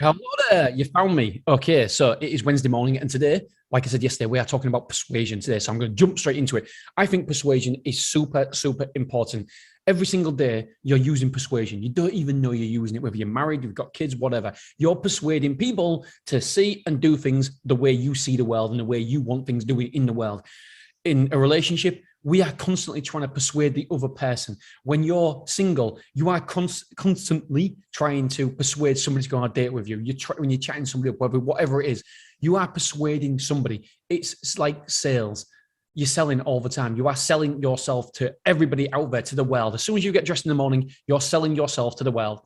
Hello there, you found me. Okay, so it is Wednesday morning, and today, like I said yesterday, we are talking about persuasion today. So I'm going to jump straight into it. I think persuasion is super, super important. Every single day, you're using persuasion. You don't even know you're using it, whether you're married, you've got kids, whatever. You're persuading people to see and do things the way you see the world and the way you want things doing in the world. In a relationship, we are constantly trying to persuade the other person. When you're single, you are constantly trying to persuade somebody to go on a date with you. When you're chatting somebody up, whatever it is, you are persuading somebody. It's like sales. You're selling all the time. You are selling yourself to everybody out there, to the world. As soon as you get dressed in the morning, you're selling yourself to the world.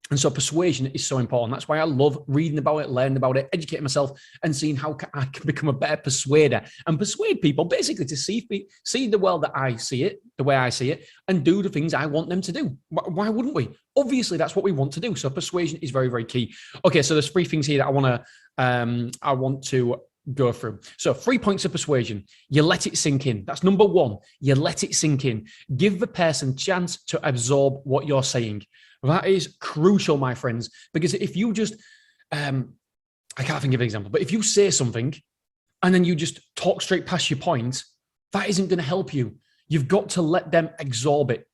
And so persuasion is so important. That's why I love reading about it, learning about it, educating myself, and seeing how I can become a better persuader and persuade people basically to see the world that I see it, the way I see it, and do the things I want them to do. Why wouldn't we? Obviously, that's what we want to do. So persuasion is very, very key. Okay, so there's three things here that I want to go through. So 3 points of persuasion. You let it sink in. That's number one. You let it sink in. Give the person a chance to absorb what you're saying. That is crucial, my friends, because if you just, I can't think of an example, but if you say something and then you just talk straight past your point, that isn't going to help you. You've got to let them absorb it.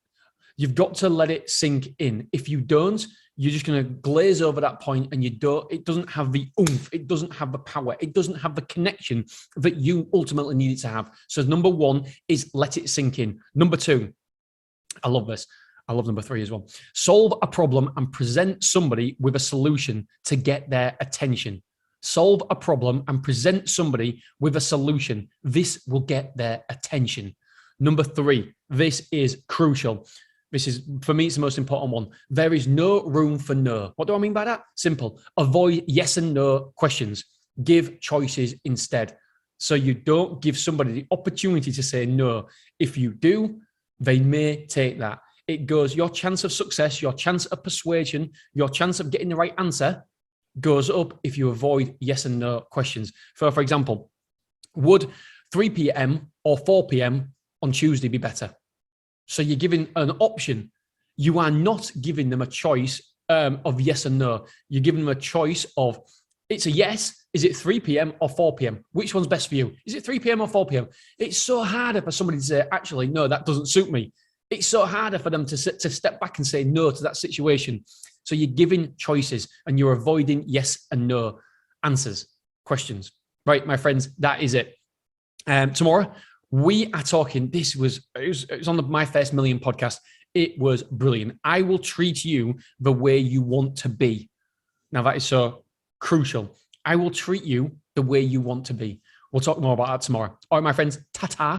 You've got to let it sink in. If you don't, you're just going to glaze over that point and it doesn't have the oomph. It doesn't have the power. It doesn't have the connection that you ultimately need it to have. So number one is let it sink in. Number two, I love this. I love number three as well. Solve a problem and present somebody with a solution to get their attention. Solve a problem and present somebody with a solution. This will get their attention. Number three, this is crucial. This is, for me, it's the most important one. There is no room for no. What do I mean by that? Simple. Avoid yes and no questions. Give choices instead. So you don't give somebody the opportunity to say no. If you do, they may take that. It goes, your chance of success, your chance of persuasion, your chance of getting the right answer goes up if you avoid yes and no questions. For example, would 3 p.m. or 4 p.m. on Tuesday be better? So you're giving an option. You are not giving them a choice of yes and no. You're giving them a choice of, it's a yes. Is it 3 p.m. or 4 p.m.? Which one's best for you? Is it 3 p.m. or 4 p.m.? It's so harder for somebody to say, actually, no, that doesn't suit me. It's so harder for them to step back and say no to that situation. So you're giving choices and you're avoiding yes and no answers, questions. Right, my friends, that is it. Tomorrow, we are talking, it was on My First Million podcast. It was brilliant. I will treat you the way you want to be. Now, that is so crucial. I will treat you the way you want to be. We'll talk more about that tomorrow. All right, my friends, ta-ta.